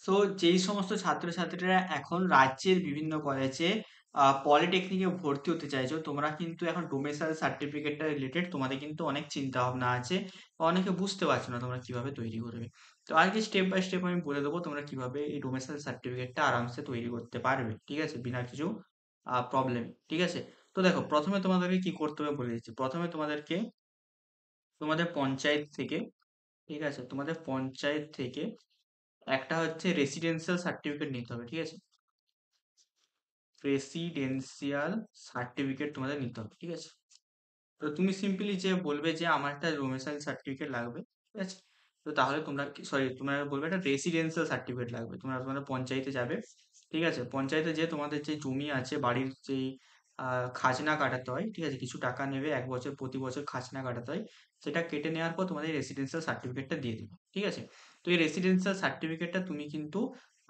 So যেই সমস্ত ছাত্রছাত্রীরা এখন রাজ্যের বিভিন্ন কলেজে পলিটেকনিকে ভর্তি হতে চাইছো, তোমরা কিন্তু এখন ডোমেসাইল সার্টিফিকেটটা রিলেটেড তোমাদের কিন্তু অনেক চিন্তা ভাবনা আছে, বা অনেকে বুঝতে পারছো না তোমরা কিভাবে তৈরি করবে। তো আজকে স্টেপ বাই স্টেপ আমি বলে দেবো তোমরা কিভাবে এই ডোমেসাইল সার্টিফিকেটটা আরামসে তৈরি করতে পারবে, ঠিক আছে, বিনা কিছু প্রবলেম। ঠিক আছে, তো দেখো প্রথমে তোমাদেরকে কি করতে হবে বলে দিচ্ছি। প্রথমে তোমাদেরকে তোমাদের পঞ্চায়েত থেকে, ঠিক আছে, তোমাদের পঞ্চায়েত থেকে একটা হচ্ছে রেসিডেন্সিয়াল সার্টিফিকেট নিতে হবে, ঠিক আছে। রেসিডেন্সিয়াল সার্টিফিকেট তোমাদের নিতে হবে, ঠিক আছে। তো তুমি সিম্পলি যে বলবে যে আমার একটা ডোমেসাইল সার্টিফিকেট লাগবে, ঠিক আছে। তো তাহলে তোমরা সরি তোমরা বলবে একটা রেসিডেন্সিয়াল সার্টিফিকেট লাগবে। তোমরা তোমাদের পঞ্চায়েতে যাবে, ঠিক আছে। পঞ্চায়েতে যে তোমাদের যে জমি আছে, বাড়ির যেই খাজনা কাটাতে হয়, ঠিক আছে, কিছু টাকা নেবে, 1 বছর প্রতি বছর খাজনা কাটাতে হয়। সেটা কেটে নেওয়ার পর তোমাদের রেসিডেন্সিয়াল সার্টিফিকেটটা দিয়ে দিবে, ঠিক আছে। তো এই রেসিডেন্সিয়াল সার্টিফিকেটটা তুমি কিন্তু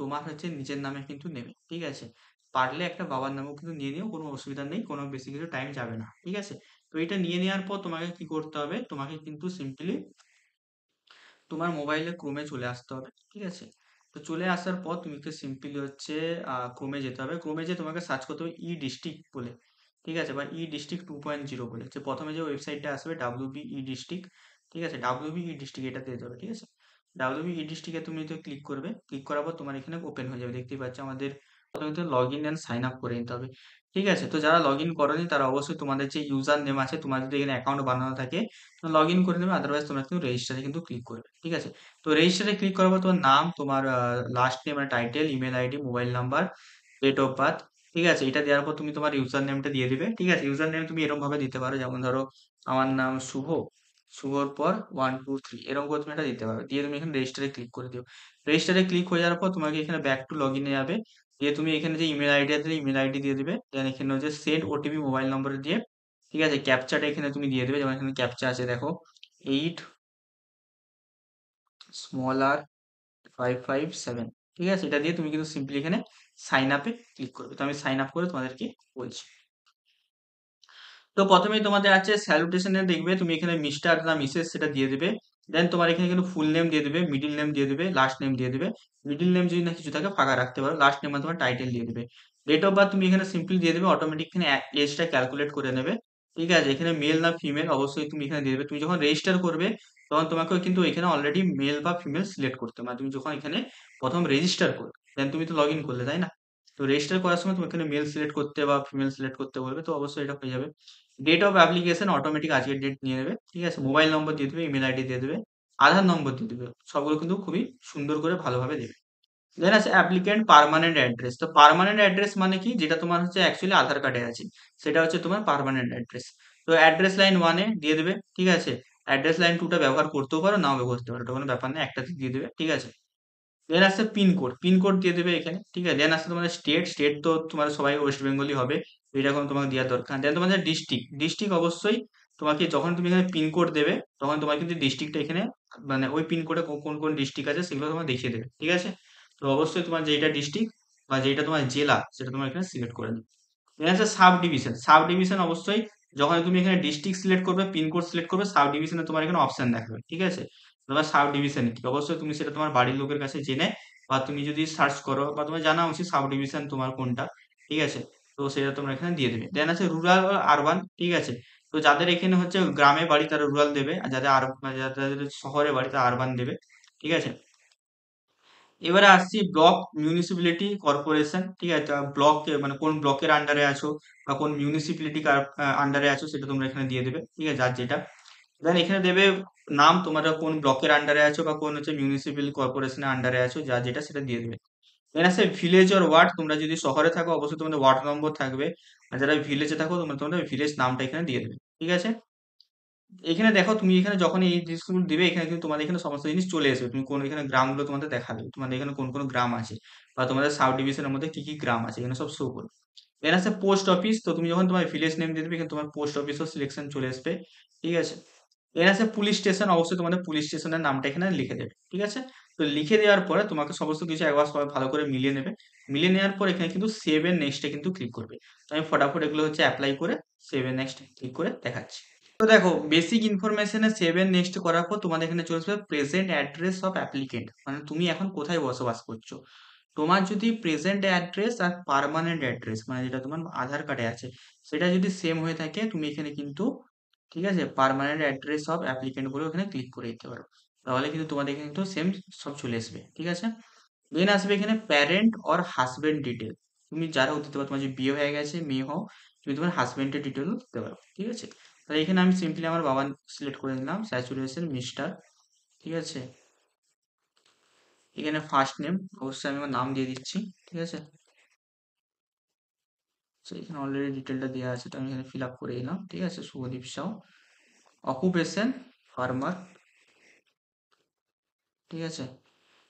তোমার হচ্ছে নিজের নামে কিন্তু নেবে, ঠিক আছে। পারলে একটা বাবার নামেও কিন্তু নিয়ে নিও, কোনো অসুবিধা নেই, কোনো বেশি কিছু টাইম যাবে না, ঠিক আছে। তো এটা নিয়ে নেওয়ার পর তোমাকে কি করতে হবে, তোমাকে কিন্তু সিম্পলি তোমার মোবাইলে ক্রোমে চলে আসতে হবে, ঠিক আছে। তো চলে আসার পর তুমি সিম্পলি হচ্ছে ক্রোমে যেতে হবে। ক্রোমে যে তোমাকে সার্চ করতে হবে ই ডিস্ট্রিক্ট বলে, ঠিক আছে, বা ই ডিস্ট্রিক্ট 2.0 বলে, যে প্রথমে যে ওয়েবসাইটটা আসবে ডাব্লিউবি ই ডিস্ট্রিক্ট, ঠিক আছে, ডাব্লিউবি ই ডিস্ট্রিক্ট এটা দিয়ে দেবে, ঠিক আছে। ডাব্লিউবি ই ডিস্ট্রিক্টে তুমি তো ক্লিক করবে, ক্লিক করার পর তোমার এখানে ওপেন হয়ে যাবে, দেখতেই পাচ্ছ। আমাদের প্রথমে তো log in and sign up করে নিতে হবে, ঠিক আছে। তো যারা লগ ইন করনি তারা অবশ্যই তোমাদের যে ইউজার নেম আছে, তোমার যদি এখানে অ্যাকাউন্ট বানানো থাকে লগ ইন করে নেবে, আদারওয়াইজ তোমরা কিন্তু রেজিস্টারে কিন্তু ক্লিক করবে, ঠিক আছে। তো রেজিস্টারে ক্লিক করার পর তোমার নাম, তোমার লাস্ট নেম মানে title, email ID, mobile number, date of birth, ঠিক আছে, এটা দেওয়ার পর তুমি তোমার ইউজার নেমটা দিয়ে দিবে, ঠিক আছে। ইউজার নেম তুমি এরকম ভাবে দিতে পারো, যেমন ধরো আমার নাম শুভ, শুভর পর 1 2 3 এরকম করে তুমি এটা দিতে পারো, দিয়ে তুমি এখানে রেজিস্টারে ক্লিক করে দিও। রেজিস্টারে ক্লিক হয়ে যাওয়ার পর তোমাকে এখানে ব্যাক টু লগ ইনে যাবে, দিয়ে তুমি এখানে যে ইমেল আইডি আছে ইমেল আইডি দিয়ে দিবে, দেন এখানে হচ্ছে সেন্ড ওটিপি মোবাইল নম্বরে দিয়ে, ঠিক আছে, ক্যাপচাটা এখানে তুমি দিয়ে দেবে, যেমন এখানে ক্যাপচা আছে দেখো, 8r557, ঠিক আছে। এটা দিয়ে তুমি কিন্তু সিম্পলি এখানে সাইন আপে ক্লিক করবে। তো আমি সাইন আপ করে তোমাদেরকে বলছি। তো প্রথমেই তোমাদের আছে স্যালুটেশনে দেখবে তুমি এখানে মিস্টার না মিসেস সেটা দিয়ে দেবে। দেন তোমার এখানে কিন্তু ফুল নেম দিয়ে দেবে, মিডিল নেম দিয়ে দেবে, লাস্ট নেম দিয়ে দেবে। মিডিল নেম যদি না কিছু থাকে ফাঁকা রাখতে পারো, লাস্ট নেম তোমার টাইটেল দিয়ে দেবে। ডেট অফ বার্থ তুমি এখানে সিম্পলি দিয়ে দেবে, অটোমেটিক এখানে এজটা ক্যালকুলেট করে নেবে, ঠিক আছে। এখানে মেল না ফিমেল অবশ্যই তুমি এখানে দিয়ে দেবে। তুমি যখন রেজিস্টার করবে তখন তোমাকে কিন্তু এখানে অলরেডি মেল বা ফিমেল সিলেক্ট করতে হবে। মানে তুমি যখন এখানে প্রথম রেজিস্টার করবে, দেন তুমি তো লগ ইন করলে, তাই না? তো রেজিস্টার করার সময় তুমি এখানে মেল সিলেক্ট করতে বা ফিমেল সিলেক্ট করতে বলবে, তো অবশ্যই এটা হয়ে যাবে। ডেট অফ অ্যাপ্লিকেশন অটোমেটিক আজকের ডেট নিয়ে নেবে, ঠিক আছে। মোবাইল নম্বর দিয়ে দেবে, ইমেল আইডি দিয়ে দেবে, আধার নম্বর দিয়ে দেবে, সবগুলো কিন্তু খুবই সুন্দর করে ভালোভাবে দেবে। দেন আছে অ্যাপ্লিকেন্ট পার্মানেন্ট অ্যাড্রেস। তো পার্মানেন্ট অ্যাড্রেস মানে কি, যেটা তোমার হচ্ছে অ্যাকচুয়ালি আধার কার্ডে আছে, সেটা হচ্ছে তোমার পার্মানেন্ট অ্যাড্রেস। তো অ্যাড্রেস লাইন 1-এ দিয়ে দেবে, ঠিক আছে। অ্যাড্রেস লাইন 2টা ব্যবহার করতেও পারো, নাও ব্যবহার করতে পারো, ওটা কোনো ব্যাপার না, একটাতে দিয়ে দেবে, ঠিক আছে। দেন আসছে পিনকোড, পিনকোড দিয়ে দেবে এখানে, ঠিক আছে। দেন আসছে তোমাদের স্টেট, স্টেট তো তোমার সবাই ওয়েস্ট বেঙ্গলই হবে, এটা এখন তোমাকে দেওয়ার দরকার। দেন তোমাদের ডিস্ট্রিক্ট, ডিস্ট্রিক্ট অবশ্যই তোমাকে যখন তুমি এখানে পিনকোড দেবে তখন তোমার কিন্তু ডিস্ট্রিক্টটা এখানে মানে ওই পিনকোডে কোন কোন ডিস্ট্রিক্ট আছে সেগুলো তোমার দেখিয়ে দেবে, ঠিক আছে। তো অবশ্যই তোমার যেটা ডিস্ট্রিক্ট বা যেটা তোমার জেলা সেটা তোমার এখানে সিলেক্ট করে দেবে। দেন আছে সাব ডিভিশন, সাব ডিভিশন অবশ্যই যখন তুমি এখানে ডিস্ট্রিক্ট সিলেক্ট করবে, পিনকোড সিলেক্ট করবে, সাব ডিভিশনে তোমার এখানে অপশন দেখাবে, ঠিক আছে। তোমার সাব ডিভিশন কি অবশ্যই তুমি সেটা তোমার বাড়ির লোকের কাছে জেনে, বা তুমি যদি সার্চ করো বা তোমার জানা উচিত সাব ডিভিশন তোমার কোনটা, ঠিক আছে। তো সেটা তোমরা এখানে দিয়ে দেবে। দেন আছে রুরাল আরবান, ঠিক আছে। তো যাদের এখানে হচ্ছে গ্রামে বাড়ি তারা রুরাল দেবে, আর যাদের যাদের শহরে বাড়ি তারা আরবান দেবে, ঠিক আছে। এবারে আসছি ব্লক, মিউনিসিপ্যালিটি, কর্পোরেশন, ঠিক আছে। ব্লক মানে কোন ব্লকের আন্ডারে আছো বা কোন মিউনিসিপ্যালিটি আন্ডারে আছো সেটা তোমরা এখানে দিয়ে দেবে, ঠিক আছে, যার যেটা। দেন এখানে দেবে নাম, তোমরা কোন ব্লকের আন্ডারে আছো বা কোন হচ্ছে মিউনিসিপ্যাল কর্পোরেশনের আন্ডারে আছো, যা যেটা সেটা দিয়ে দেবে। দেন আছে ভিলেজ অর ওয়ার্ড, তোমরা যদি শহরে থাকো অবশ্যই তোমাদের ওয়ার্ড নম্বর থাকবে, আর যারা ভিলেজে থাকো তোমরা তোমাদের ভিলেজ নামটা এখানে দিয়ে দেবে, ঠিক আছে। এখানে দেখো তুমি এখানে যখন এই জিনিসগুলো দিবে এখানে কিন্তু তোমাদের এখানে সমস্ত জিনিস চলে আসবে, তুমি কোন এখানে গ্রামগুলো তোমাদের দেখাবে, তোমাদের এখানে কোন কোন গ্রাম আছে বা তোমাদের সাব ডিভিশনের মধ্যে কি কি গ্রাম আছে এখানে সব শো করবে। দেন আছে পোস্ট অফিস, তো তুমি যখন তোমার ভিলেজ নেম দিয়ে দেবে এখানে তোমার পোস্ট অফিসও সিলেকশন চলে আসবে, ঠিক আছে। দেন আছে পুলিশ স্টেশন, অবশ্যই তোমাদের পুলিশ স্টেশনের নামটা এখানে লিখে দেবে, ঠিক আছে। তো লিখে দেওয়ার পরে তোমাকে সমস্ত কিছু একবার সবাই ভালো করে মিলিয়ে নেবে। মিলিয়ে নেওয়ার পর এখানে কিন্তু সেভ এর নেক্সটে কিন্তু ক্লিক করবে। তো আমি ফটাফট এগুলো হচ্ছে অ্যাপ্লাই করে সেভ এর নেক্সট ক্লিক করে দেখাচ্ছি। তো দেখো বেসিক ইনফরমেশনে 7 নেক্সট করার পর তোমাদের এখানে চলে আসবে প্রেজেন্ট অ্যাড্রেস অফ অ্যাপ্লিকেন্ট, মানে তুমি এখন কোথায় বসবাস করছো। তোমার যদি প্রেজেন্ট অ্যাড্রেস আর পার্মানেন্ট অ্যাড্রেস মানে যেটা তোমার আধার কার্ডে আছে সেটা যদি সেম হয়ে থাকে তুমি এখানে কিন্তু ঠিক আছে পার্মানেন্ট অ্যাড্রেস অফ অ্যাপ্লিকেন্ট বলে ওখানে ক্লিক করে দিতে পারো। তাহলে কিন্তু তোমাদের এখানে কিন্তু সেম সব চলে আসবে। ঠিক আছে, দেন আসবে এখানে প্যারেন্ট অর হাজবেন্ড ডিটেল। তুমি যারাও দিতে পারো, তোমার যে বিয়ে হয়ে গেছে মেয়ে হও, তুমি তোমার হাজবেন্ডের ডিটেলও দিতে পারো। ঠিক আছে, তাহলে এখানে আমি সিম্পলি আমার বাবা সিলেক্ট করে নিলাম, স্যাচুরেশন মিস্টার। ঠিক আছে, এখানে ফার্স্ট নেম অবশ্যই আমি আমার নাম দিয়ে দিচ্ছি। ঠিক আছে, তো এখানে অলরেডি ডিটেলটা দেওয়া আছে, তো আমি এখানে ফিল আপ করে দিলাম। ঠিক আছে, শুভদীপ সাউ। Occupation farmer. ঠিক আছে,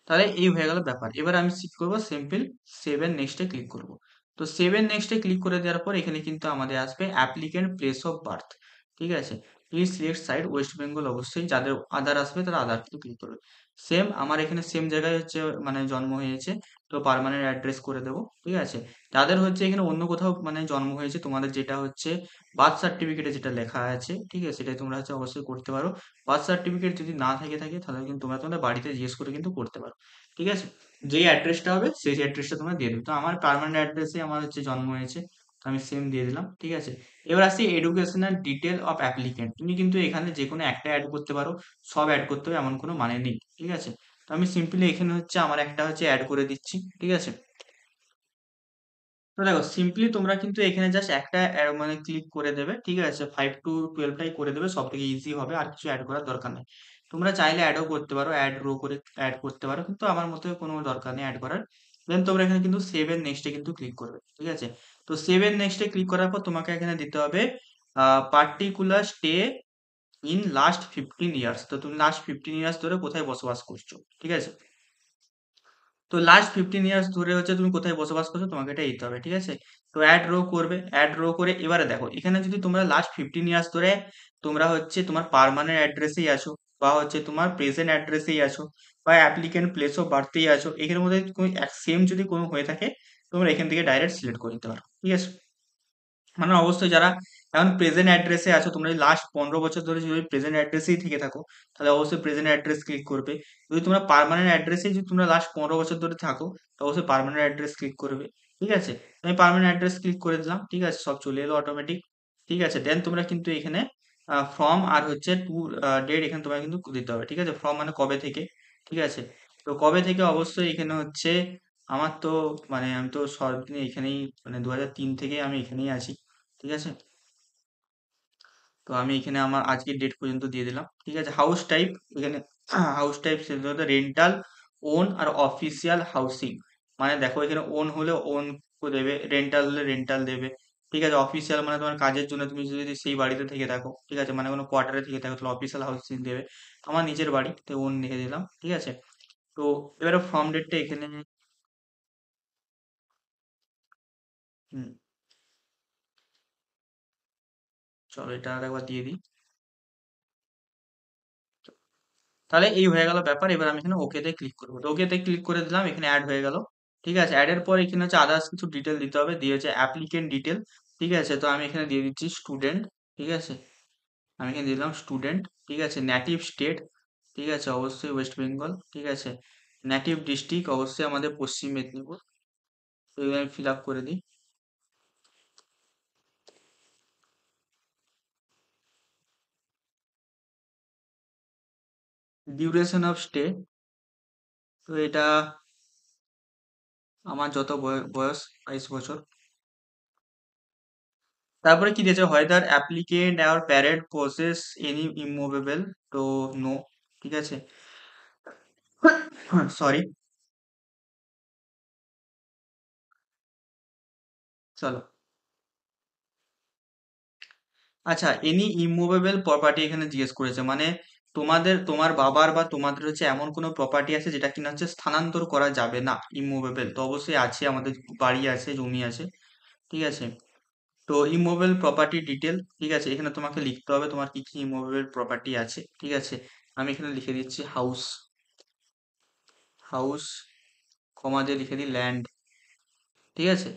তাহলে এই হয়ে গেল ব্যাপার। এবার আমি কি করবো, সিম্পল 7 নেক্সটে ক্লিক করব। তো 7 নেক্সটে ক্লিক করে দেওয়ার পর এখানে কিন্তু আমাদের আসবে অ্যাপ্লিকেন্ট প্লেস অফ বার্থ। ঠিক আছে, please select side West Bengal, অবশ্যই যাদের আধার আসবে তারা আধার ক্লিক করবে। সেম আমার এখানে সেম জায়গায় হচ্ছে মানে জন্ম হয়েছে, তো পার্মানেন্ট অ্যাড্রেস করে দেবো। ঠিক আছে, যাদের হচ্ছে এখানে অন্য কোথাও মানে জন্ম হয়েছে, তোমাদের যেটা হচ্ছে বার্থ সার্টিফিকেটে যেটা লেখা আছে, ঠিক আছে, সেটাই তোমরা হচ্ছে অবশ্যই করতে পারো। বার্থ সার্টিফিকেট যদি না থাকে তাহলে কিন্তু তোমরা তোমাদের বাড়িতে জিজ্ঞেস করে কিন্তু করতে পারো। ঠিক আছে, যেই অ্যাড্রেসটা হবে সেই অ্যাড্রেসটা তোমরা দিয়ে দেবে। তো আমার পার্মানেন্ট অ্যাড্রেসে আমার হচ্ছে জন্ম হয়েছে, তো আমি সেম দিয়ে দিলাম। ঠিক আছে, এবার আসি এডুকেশনাল ডিটেল অফ অ্যাপ্লিকেন্ট। তুমি কিন্তু এখানে যে কোনো একটা অ্যাড করতে পারো, সব অ্যাড করতে হবে এমন কোনো মানে নেই। ঠিক আছে, তো আমি সিম্পলি এখানে হচ্ছে আমার একটা হচ্ছে অ্যাড করে দিচ্ছি। ঠিক আছে, তো দেখো সিম্পলি তোমরা কিন্তু এখানে জাস্ট একটা মানে ক্লিক করে দেবে। ঠিক আছে, 5 to 12টাই করে দেবে, সব থেকে ইজি হবে, আর কিছু অ্যাড করার দরকার নেই। তোমরা চাইলে অ্যাডও করতে পারো, অ্যাড রো করে অ্যাড করতে পারো, কিন্তু আমার মতে কোনো দরকার নেই অ্যাড করার। দেন তোমরা এখানে কিন্তু সেভেন নেক্সটে কিন্তু ক্লিক করবে। ঠিক আছে, তো সেভেন নেক্সটে ক্লিক করার পর তোমাকে এখানে দিতে হবে particular stay in last 15 years. তো তুমি লাস্ট 15 ইয়ার্স ধরে কোথায় বসবাস করছো। ঠিক আছে, তো লাস্ট 15 ইয়ার্স ধরে হচ্ছে তুমি কোথায় বসবাস করছো তোমাকে এটা দিতে হবে। ঠিক আছে, তো অ্যাড রো করবে, অ্যাড রো করে এবারে দেখো এখানে যদি তোমরা লাস্ট 15 ইয়ার্স ধরে তোমরা হচ্ছে তোমার পার্মানেন্ট অ্যাড্রেসেই আছো, বা হচ্ছে তোমার প্রেজেন্ট অ্যাড্রেসেই আছো, বা অ্যাপ্লিকেন্ট প্লেস অফ বার্থেই আছো, এখানের মধ্যে সেম যদি কোনো হয়ে থাকে তোমরা এখান থেকে ডাইরেক্ট সিলেক্ট করে নিতে পারো। ঠিক আছে, মানে অবশ্যই যারা এখন প্রেজেন্ট অ্যাড্রেসে আছো, তোমরা যদি লাস্ট 15 বছর ধরে যদি প্রেজেন্ট অ্যাড্রেসেই থেকে থাকো তাহলে অবশ্যই প্রেজেন্ট অ্যাড্রেস ক্লিক করবে। যদি তোমরা পার্মানেন্ট অ্যাড্রেসে যদি তোমরা লাস্ট 15 বছর ধরে থাকো তো অবশ্যই পার্মানেন্ট অ্যাড্রেস ক্লিক করবে। ঠিক আছে, আমি পার্মানেন্ট অ্যাড্রেস ক্লিক করে দিলাম। ঠিক আছে, সব চলে এলো অটোমেটিক। ঠিক আছে, দেন তোমরা কিন্তু এখানে ফ্রম আর হচ্ছে টু ডেট এখানে তোমরা কিন্তু দিতে হবে। ঠিক আছে, ফ্রম মানে কবে থেকে। ঠিক আছে, তো কবে থেকে অবশ্যই এখানে হচ্ছে আমার তো মানে আমি তো সবদিন এখানেই মানে 2003 থেকে আমি এখানেই আছি। ঠিক আছে, তো আমি এখানে আমার আজকের ডেট পর্যন্ত দিয়ে দিলাম। ঠিক আছে, হাউস টাইপ এখানে হাউস টাইপ রেন্টাল, ওন আর অফিসিয়াল হাউসিং। মানে দেখো এখানে ওন হলে ওন দেবে, রেন্টাল হলে রেন্টাল দেবে। ঠিক আছে, অফিসিয়াল মানে তোমার কাজের জন্য তুমি যদি সেই বাড়িতে থেকে থাকো, ঠিক আছে, মানে কোনো কোয়ার্টারে থেকে থাকো তাহলে অফিসিয়াল হাউসিং দেবে। আমার নিজের বাড়িতে ওন লিখে দিলাম। ঠিক আছে, তো এবারে ফর্ম ডেটটা এখানে হুম, চলো এটা আর একবার দিয়ে দিই। তাহলে এই হয়ে গেল ব্যাপার। এবার আমি এখানে ওকেতে ক্লিক করবো, তো ওকেতে ক্লিক করে দিলাম, এখানে অ্যাড হয়ে গেল। ঠিক আছে, অ্যাডের পর এখানে হচ্ছে আদার্স কিছু ডিটেল দিতে হবে, দিয়ে হচ্ছে অ্যাপ্লিকেন্ট ডিটেল। ঠিক আছে, তো আমি এখানে দিয়ে দিচ্ছি স্টুডেন্ট। ঠিক আছে, আমি এখানে দিলাম স্টুডেন্ট। ঠিক আছে, নেটিভ স্টেট, ঠিক আছে, অবশ্যই ওয়েস্ট বেঙ্গল। ঠিক আছে, নেটিভ ডিস্ট্রিক্ট অবশ্যই আমাদের পশ্চিম মেদিনীপুর। তো এগুলো আমি ফিল আপ করে দিই। ডিউরেশন অফ স্টে, তো এটা আমার যত বয়স 22 বছর। তারপরে কি দিয়েছে, হোয়েদার অ্যাপ্লিকেন্ট আর প্যারেন্ট পসেস এনি ইমুভেবল, তো নো। ঠিক আছে, সরি, চলো। আচ্ছা, এনি ইমুভেবল প্রপার্টি এখানে জিজ্ঞেস করেছে, মানে তোমার বাবার বা তোমাদের হচ্ছে এমন কোনো প্রপার্টি আছে যেটা কিনা হচ্ছে স্থানান্তর করা যাবে না, ইমুভেবল। তো অবশ্যই আছে, আমাদের বাড়ি আছে, জমি আছে। ঠিক আছে, তো ইমুভেবল প্রপার্টি ডিটেল। ঠিক আছে, এখানে তোমাকে লিখতে হবে তোমার কি কি ইমুভেবল প্রপার্টি আছে। ঠিক আছে, আমি এখানে লিখে দিচ্ছি হাউস, হাউস, কমা দিয়ে লিখে দিই ল্যান্ড। ঠিক আছে,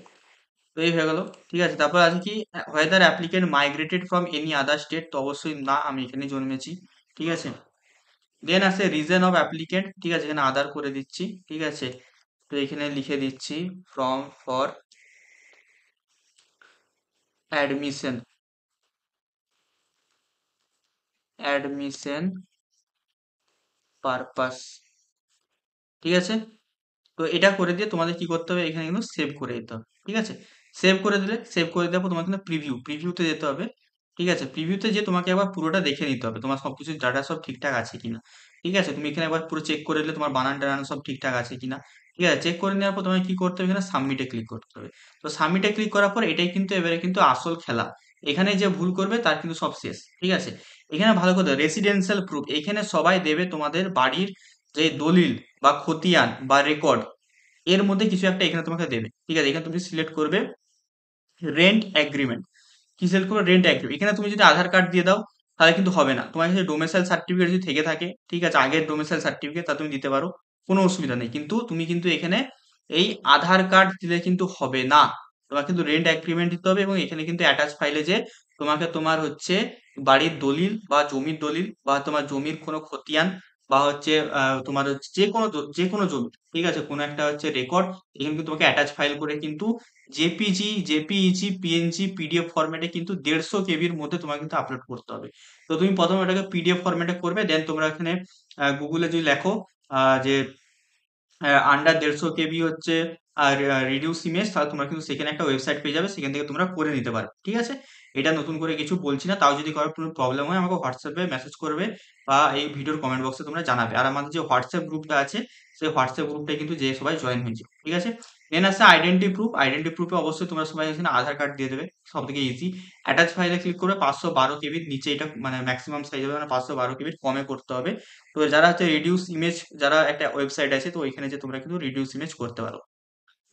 তো এই হয়ে গেল। ঠিক আছে, তারপর আছে কি, whether applicant migrated from any other state, তো অবশ্যই না, আমি এখানে জন্মেছি। ঠিক আছে, দেন আছে রিজন অফ অ্যাপ্লিকেন্ট। ঠিক আছে, এখানে আদার করে দিচ্ছি। ঠিক আছে, তো এখানে লিখে দিচ্ছি from for admission, admission purpose. ঠিক আছে, তো এটা করে দিয়ে তোমাদের কি করতে হবে, এখানে কিন্তু সেভ করে দিতে হবে। ঠিক আছে, সেভ করে দিলে, সেভ করে দেওয়ার পর তোমার কিন্তু প্রিভিউতে যেতে হবে। ঠিক আছে, প্রিভিউতে যে তোমাকে একবার পুরোটা দেখে নিতে হবে তোমার সবকিছু ডাটা সব ঠিকঠাক আছে কিনা। ঠিক আছে, তুমি এখানে একবার পুরো চেক করে নিলে তোমার বানান টানান সব ঠিকঠাক আছে কিনা। ঠিক আছে, চেক করে নেওয়ার পর তোমাকে কি করতে হবে, এখানে সাবমিটে ক্লিক করতে হবে। তো সাবমিটে ক্লিক করার পর এটাই কিন্তু এবারে কিন্তু আসল খেলা। এখানে যে ভুল করবে তার কিন্তু সব শেষ। ঠিক আছে, এখানে ভালো করে রেসিডেন্সিয়াল প্রুফ, এখানে সবাই দেবে তোমাদের বাড়ির যে দলিল বা খতিয়ান বা রেকর্ড, এর মধ্যে কিছু একটা এখানে তোমাকে দেবে। ঠিক আছে, এখানে তুমি সিলেক্ট করবে রেন্ট এগ্রিমেন্ট। কি সিলেক্ট করবে, রেন্ট এগ্রিমেন্ট। এখানে তুমি যদি আধার কার্ড দিয়ে দাও তাহলে কিন্তু হবে না, তোমার কাছে ডোমেসাইল সার্টিফিকেট যদি থেকে থাকে, ঠিক আছে, আগের ডোমেসাইল সার্টিফিকেট, তা তুমি দিতে পারো, কোনো অসুবিধা নেই। কিন্তু তুমি কিন্তু এখানে এই আধার কার্ড দিলে কিন্তু হবে না, তোমার কিন্তু রেন্ট এগ্রিমেন্ট দিতে হবে। এবং এখানে কিন্তু অ্যাটাচ ফাইলে যে তোমাকে তোমার হচ্ছে বাড়ির দলিল বা জমির দলিল বা তোমার জমির কোনো খতিয়ান বা হচ্ছে তোমার হচ্ছে যে কোনো জমি, ঠিক আছে, কোনো একটা হচ্ছে রেকর্ড, এখানে কিন্তু তোমাকে অ্যাটাচ ফাইল করে কিন্তু জেপিজি, জেপিইজি, পিএনজি, পিডিএফ ফরম্যাটে কিন্তু 150 কেবির মধ্যে তোমাকে কিন্তু আপলোড করতে হবে। তো তুমি প্রথমে ওটাকে পিডিএফ ফরম্যাটে করবে, দেন তোমরা এখানে গুগলে যদি লেখো যে আন্ডার 150 কেবি হচ্ছে আর রিডিউস ইমেজ, তাহলে তোমরা কিন্তু সেখানে একটা ওয়েবসাইট পেয়ে যাবে, সেখান থেকে তোমরা করে নিতে পারবে। ঠিক আছে, এটা নতুন করে কিছু বলছি না, তাও যদি কারোর কোনো প্রবলেম হয় আমাকে হোয়াটসঅ্যাপে মেসেজ করবে বা এই ভিডিওর কমেন্ট বক্সে তোমরা জানাবে। আর আমাদের যে হোয়াটসঅ্যাপ গ্রুপটা আছে, সেই হোয়াটসঅ্যাপ গ্রুপটায় কিন্তু যে সবাই জয়েন হয়েছে। ঠিক আছে, দেন আছে আইডেন্টি প্রুফ। আইডেন্টি প্রুফে অবশ্যই তোমরা সবাই এখানে আধার কার্ড দিয়ে দেবে, সব থেকে ইজি। অ্যাটাচ ফাইলে ক্লিক করবে, 512 কেবির নিচে, এটা মানে ম্যাক্সিমাম সাইজ হবে, মানে 512 কেবির কমে করতে হবে। তো যারা হচ্ছে রিডিউস ইমেজ, যারা একটা ওয়েবসাইট আছে, তো ওইখানে যে তোমরা কিন্তু রিডিউস ইমেজ করতে পারো।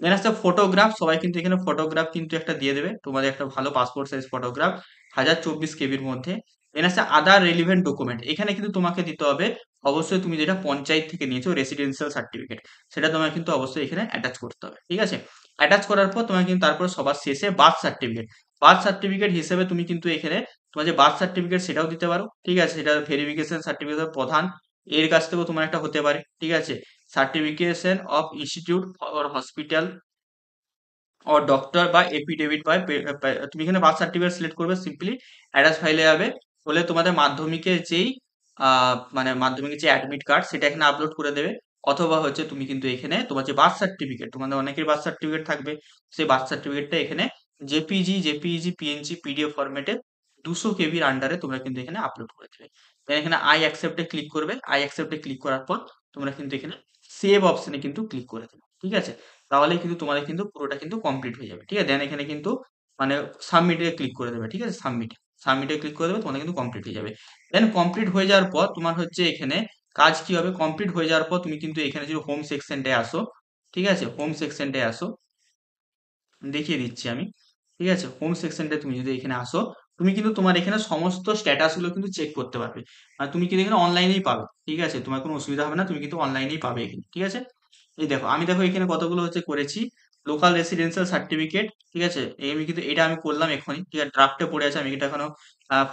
দেন আসছে ফটোগ্রাফ, সবাই কিন্তু এখানে ফটোগ্রাফ কিন্তু একটা দিয়ে দেবে, তোমাদের একটা ভালো পাসপোর্ট সাইজ ফটোগ্রাফ 1024 কেবির মধ্যে। দেন আছে আদার রেলিভেন্ট ডকুমেন্ট, এখানে কিন্তু তোমাকে দিতে হবে অবশ্যই তুমি যেটা পঞ্চায়েত থেকে নিয়েছো রেসিডেন্সিয়াল সার্টিফিকেট, সেটা তোমাকে কিন্তু অবশ্যই এখানে অ্যাটাচ করতে হবে। ঠিক আছে, অ্যাটাচ করার পর তোমাকে কিন্তু তারপর সবার শেষে বার্থ সার্টিফিকেট, বার্থ সার্টিফিকেট হিসেবে তুমি কিন্তু এখানে তোমার যে বার্থ সার্টিফিকেট সেটাও দিতে পারো। ঠিক আছে, সেটা ভেরিফিকেশন সার্টিফিকেট প্রধান এর কাছ থেকেও তোমার একটা হতে পারে। ঠিক আছে, certification of institute or hospital ও ডক্টর বা এফিডেভিট বা তুমি এখানে বার্থ সার্টিফিকেট সিলেক্ট করবে, সিম্পলি অ্যাটাচ ফাইলে যাবে, হলে তোমাদের মাধ্যমিকের যেই মানে মাধ্যমিকের যে অ্যাডমিট কার্ড সেটা এখানে আপলোড করে দেবে। অথবা হচ্ছে তুমি কিন্তু এখানে তোমার যে বার্থ সার্টিফিকেট, তোমাদের অনেকের বার্থ সার্টিফিকেট থাকবে, সেই বার্থ সার্টিফিকেটটা এখানে জেপিজি, পিএনজি, পিডিএফ ফরম্যাটে 200 কেবির আন্ডারে তোমরা কিন্তু এখানে আপলোড করে দেবে। দেন এখানে আই অ্যাকসেপ্টে ক্লিক করবে, আই অ্যাকসেপ্টে ক্লিক করার পর তোমরা কিন্তু এখানে সেভ অপশনে কিন্তু ক্লিক করে দেবে। ঠিক আছে, তাহলেই কিন্তু তোমাদের কিন্তু পুরোটা কিন্তু কমপ্লিট হয়ে যাবে। ঠিক আছে, দেন এখানে কিন্তু মানে সাবমিটে ক্লিক করে দেবে। ঠিক আছে, সাবমিটে ক্লিক করে দেবে, তোমাদের কিন্তু কমপ্লিট হয়ে যাবে। দেন কমপ্লিট হয়ে যাওয়ার পর তোমার হচ্ছে এখানে কাজ কি হবে, কমপ্লিট হয়ে যাওয়ার পর তুমি কিন্তু এখানে যদি হোম সেকশনটায় আসো, ঠিক আছে, হোম সেকশনটায় আসো, দেখিয়ে দিচ্ছি আমি। ঠিক আছে, হোম সেকশনটায় তুমি যদি এখানে আসো, তুমি কিন্তু তোমার এখানে সমস্ত স্ট্যাটাস গুলো কিন্তু চেক করতে পারবে। আর তুমি কিন্তু এখানে অনলাইনেই পাবে। ঠিক আছে, তোমার কোনো অসুবিধা হবে না, তুমি কিন্তু অনলাইনেই পাবে এখানে। ঠিক আছে, এই দেখো আমি দেখো এখানে কতগুলো হচ্ছে করেছি, লোকাল রেসিডেন্সিয়াল সার্টিফিকেট। ঠিক আছে, এই আমি কিন্তু এটা আমি করলাম এখনই। ঠিক আছে, ড্রাফটে পড়ে আছে, আমি এটা এখনো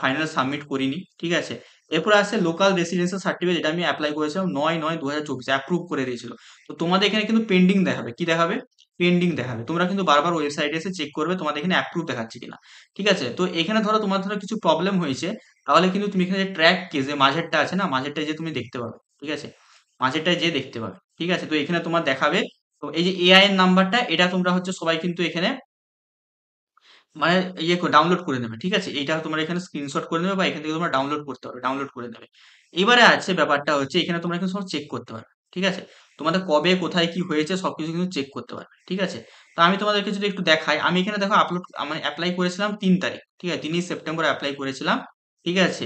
ফাইনাল সাবমিট করিনি। ঠিক আছে, এরপরে আছে লোকাল রেসিডেন্সিয়াল সার্টিফিকেট, এটা আমি অ্যাপ্লাই করেছিলাম 9/9/2024, অ্যাপ্রুভ করে দিয়েছিল। তো তোমাদের এখানে কিন্তু পেন্ডিং দেখাবে, কি দেখাবে, পেন্ডিং দেখাবে। তোমরা কিন্তু বারবার ওয়েবসাইটে এসে চেক করবে তোমাদের এখানে অ্যাপ্রুভ দেখাচ্ছে কিনা। ঠিক আছে, তো এখানে ধরো তোমার ধরো কিছু প্রবলেম হয়েছে, তাহলে কিন্তু তুমি এখানে যে ট্র্যাক কে যে মাঝেরটা আছে না, মাঝেরটায় যে তুমি দেখতে পাবে। ঠিক আছে, মাঝেরটায় যে দেখতে পাবে। ঠিক আছে, তো এখানে তোমার দেখাবে। তো এই যে এআই এর নাম্বারটা, এটা তোমরা হচ্ছে সবাই কিন্তু এখানে মানে ইয়ে ডাউনলোড করে নেবে। ঠিক আছে, এইটা তোমরা এখানে স্ক্রিনশট করে নেবে বা এখান থেকে তোমরা ডাউনলোড করতে হবে, ডাউনলোড করে নেবে। এবারে আছে ব্যাপারটা হচ্ছে এখানে তোমরা কিন্তু সব চেক করতে পারবে। ঠিক আছে, তোমাদের কবে কোথায় কি হয়েছে সবকিছু কিন্তু চেক করতে পারবে। ঠিক আছে, তো আমি তোমাদেরকে যদি একটু দেখাই, আমি এখানে দেখো আপলোড মানে অ্যাপ্লাই করেছিলাম 3 তারিখ। ঠিক আছে, 3ই সেপ্টেম্বর অ্যাপ্লাই করেছিলাম। ঠিক আছে,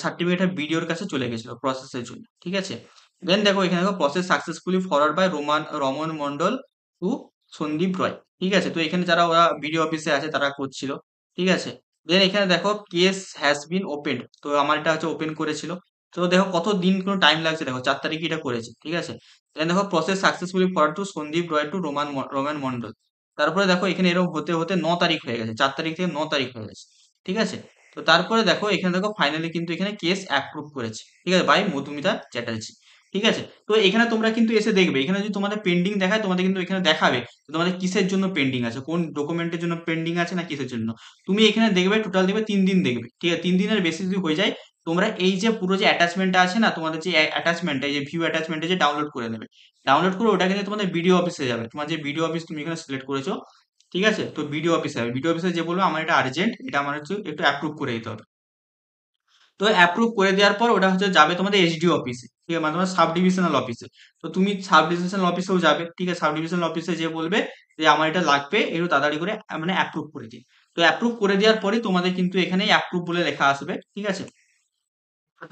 সার্টিফিকেটটা বিডিওর কাছে চলে গেছিল প্রসেসের জন্য। ঠিক আছে, দেন দেখো এখানে দেখো process successfully forward by Raman Mondal to Sandeep Roy. ঠিক আছে, তো এখানে যারা ওরা বিডিও অফিসে আছে তারা করছিল। ঠিক আছে, দেন এখানে দেখো কেস হ্যাজ বিন ওপেন্ড, তো আমার এটা হচ্ছে ওপেন করেছিল। তো দেখো কত দিন কোনো টাইম লাগছে, দেখো 4 তারিখে এটা করেছে। ঠিক আছে, দেন দেখো process successfully forward to Sandeep Roy to Roman Mondal, তারপরে দেখো এখানে এরকম হতে হতে 9 তারিখ হয়ে গেছে, 4 তারিখ থেকে 9 তারিখ হয়ে গেছে। ঠিক আছে, তো তারপরে দেখো এখানে দেখো ফাইনালি কিন্তু এখানে কেস অ্যাপ্রুভ করেছে, ঠিক আছে, বাই মধুমিতা চ্যাটার্জি। ঠিক আছে, তো এখানে তোমরা কিন্তু এসে দেখবে, এখানে যদি তোমাদের পেন্ডিং দেখায় তোমাদের কিন্তু এখানে দেখাবে যে তোমাদের কিসের জন্য পেন্ডিং আছে, কোন ডকুমেন্টের জন্য পেন্ডিং আছে না কিসের জন্য। তুমি এখানে দেখবে টোটাল দেখবে 3 দিন দেখবে, ঠিক আছে, 3 দিনের বেশি যদি হয়ে যায় তোমরা এই যে পুরো যে অ্যাটাচমেন্টটা আছে না, তোমাদের যে অ্যাটাচমেন্ট, এই যে ভিউ অ্যাটাচমেন্টে যে ডাউনলোড করে নেবে, ডাউনলোড করে ওটা কিন্তু তোমাদের বিডিও অফিসে যাবে, তোমার যে বিডিও অফিস তুমি এখানে সিলেক্ট করেছো। ঠিক আছে, তো বিডিও অফিসে যাবে, বিডিও অফিসে যে বলবো আমার এটা আর্জেন্ট, এটা আমার হচ্ছে একটু অ্যাপ্রুভ করে দিতে হবে। তো অ্যাপ্রুভ করে দেওয়ার পর ওটা হচ্ছে যাবে তোমাদের এসডিও অফিসে, ঠিক আছে, মানে তোমার সাব ডিভিশনাল অফিসে। তো তুমি সাব ডিভিশনাল অফিসেও যাবে, ঠিক আছে, সাব ডিভিশনাল অফিসে যে বলবে যে আমার এটা লাগবে একটু তাড়াতাড়ি করে মানে অ্যাপ্রুভ করে দিন। তো অ্যাপ্রুভ করে দেওয়ার পরে তোমাদের কিন্তু এখানে অ্যাপ্রুভ বলে লেখা আসবে, ঠিক আছে।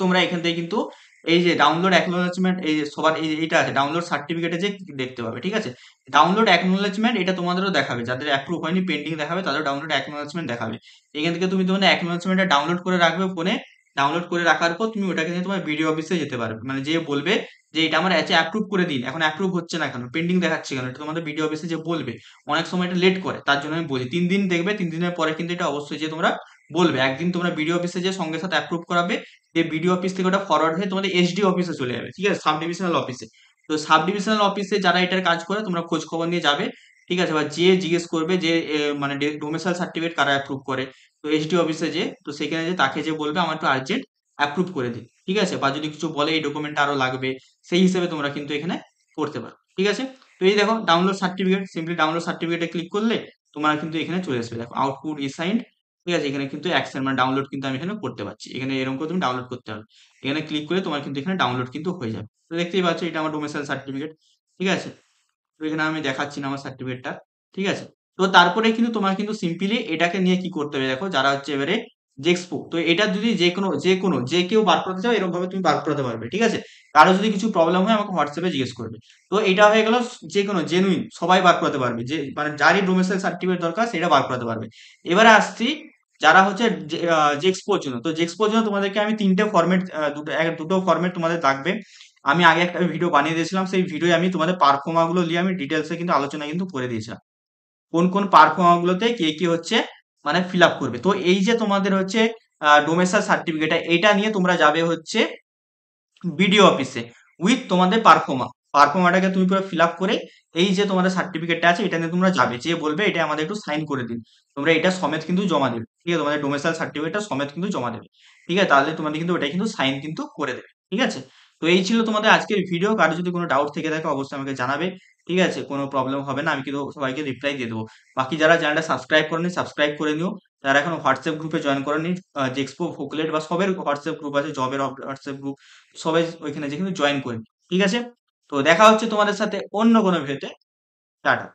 তোমরা এখান থেকে কিন্তু এই যে ডাউনলোড অ্যাকনোলেজমেন্ট, এই যে সবার এইটা আছে ডাউনলোড সার্টিফিকেটে যে দেখতে পাবে, ঠিক আছে। ডাউনলোড অ্যাকনোলেজমেন্ট এটা তোমাদেরও দেখাবে, যাদের অ্যাপ্রুভ হয়নি পেন্ডিং দেখাবে তাদের ডাউনলোড অ্যাকনোলেজমেন্ট দেখাবে। এখান থেকে তুমি তোমাদের অ্যাকনোলেজমেন্টটা ডাউনলোড করে রাখবে ফোনে। ডাউনলোড করে রাখার পর তুমি ওটাকে নিয়ে তোমার বিডিও অফিসে যেতে পারবে, মানে যে বলবে যে এটা আমার আছে অ্যাপ্রুভ করে দিন, এখন অ্যাপ্রুভ হচ্ছে না কেন, পেন্ডিং দেখাচ্ছে কেন, এটা তোমাদের বিডিও অফিসে যে বলবে। অনেক সময় এটা লেট করে, তার জন্য আমি বলি 3 দিন দেখবে, 3 দিনের পরে কিন্তু এটা অবশ্যই যে তোমরা বলবে। একদিন তোমরা বিডিও অফিসে যে সঙ্গে সাথে অ্যাপ্রুভ করাবে, যে বিডিও অফিস থেকে ওটা ফরওয়ার্ড হয়ে তোমাদের এসডি অফিসে চলে যাবে, ঠিক আছে, সাব ডিভিশনাল অফিসে। তো সাব ডিভিশনাল অফিসে যারা এটার কাজ করে তোমরা খোঁজ খবর নিয়ে যাবে, ঠিক আছে, বা যে জিজ্ঞেস করবে যে মানে ডোমিসাইল সার্টিফিকেট কারা অ্যাপ্রুভ করে, তো এসডি অফিসে যে, তো সেখানে যে তাকে যে বলবে আমার একটু আর্জেন্ট অ্যাপ্রুভ করে দিন, ঠিক আছে, বা যদি কিছু বলে এই ডকুমেন্ট আরো লাগবে, সেই হিসেবে তোমরা কিন্তু এখানে করতে পারো, ঠিক আছে। তো এই দেখো ডাউনলোড সার্টিফিকেট, সিম্পলি ডাউনলোড সার্টিফিকেটে ক্লিক করলে তোমরা কিন্তু এখানে চলে আসবে, দেখো আউটপুট ই সাইন্ড, ঠিক আছে, এখানে কিন্তু অ্যাকশন মানে ডাউনলোড কিন্তু আমি এখানে করতে পারছি, এখানে এরকম করে তুমি ডাউনলোড করতে হবে। এখানে ক্লিক করে তোমার কিন্তু এখানে ডাউনলোড কিন্তু হয়ে যাবে। তো দেখতেই পাচ্ছ এটা আমার ডোমিসাইল সার্টিফিকেট, ঠিক আছে। তো এখানে আমি দেখাচ্ছি না আমার সার্টিফিকেটটা, ঠিক আছে। তো তারপরে কিন্তু তোমার কিন্তু সিম্পলি এটাকে নিয়ে কি করতে হবে দেখো, যারা হচ্ছে এবারে জেক্সপো, তো এটা যদি যে কোনো যে কেউ বার করতে চাও এরকম ভাবে তুমি বার করতে পারবে, ঠিক আছে। কারো যদি কিছু প্রবলেম হয় আমাকে হোয়াটসঅ্যাপে জিজ্ঞেস করবে। তো এটা হয়ে গেল যে কোনো জেনুইন সবাই বার করতে পারবে, যে মানে যারই ডোমিসাইল সার্টিফিকেট দরকার সেটা বার করতে পারবে। এবারে আসছি যারা হচ্ছে জেক্সপোর জন্য, তো জেক্সপোর জন্য তোমাদেরকে আমি 3টে ফরম্যাট, দুটো ফরম্যাট তোমাদের লাগবে। আমি আগে একটা ভিডিও বানিয়ে দিয়েছিলাম, সেই ভিডিও আমি তোমাদের পারফর্মা গুলো নিয়ে আমি ডিটেলসে কিন্তু আলোচনা কিন্তু করে দিয়েছিলাম, কোন কোন পারফর্মা গুলোতে কে কি হচ্ছে মানে ফিল আপ করবে। তো এই যে তোমাদের হচ্ছে ডোমেসাইল সার্টিফিকেট, এটা নিয়ে তোমরা যাবে হচ্ছে বিডিও অফিসে উইথ তোমাদের পারফর্মা, পারফর্মাটাকে তুমি পুরো ফিল আপ করে এই যে তোমাদের সার্টিফিকেটটা আছে এটা নিয়ে তোমরা যাবে, যে বলবে এটা আমাদের একটু সাইন করে দিন, তোমরা এটা সমেত কিন্তু জমা দেবে, ঠিক আছে, তোমাদের ডোমেসাইল সার্টিফিকেটটা সমেত কিন্তু জমা দেবে, ঠিক আছে, তাহলে তোমাদের কিন্তু ওটা কিন্তু সাইন কিন্তু করে দেবে, ঠিক আছে। তো এই ছিল তোমাদের আজকের ভিডিও, কারো যদি কোনো ডাউট থেকে থাকে অবশ্যই আমাকে জানাবে, ঠিক আছে, কোনো প্রবলেম হবে না, আমি কিন্তু সবাইকে রিপ্লাই দিয়ে দেবো। বাকি যারা চ্যানেলটা সাবস্ক্রাইব করেনি সাবস্ক্রাইব করে নিও, যারা এখন হোয়াটসঅ্যাপ গ্রুপে জয়েন করেনি, জেক্সপো ভোকলেট বা সবের হোয়াটসঅ্যাপ গ্রুপ আছে, জবের হোয়াটসঅ্যাপ গ্রুপ, সবাই ওইখানে যেখানে জয়েন করে, ঠিক আছে। তো দেখা হচ্ছে তোমাদের সাথে অন্য কোনো ভিডিওতে। টাটা।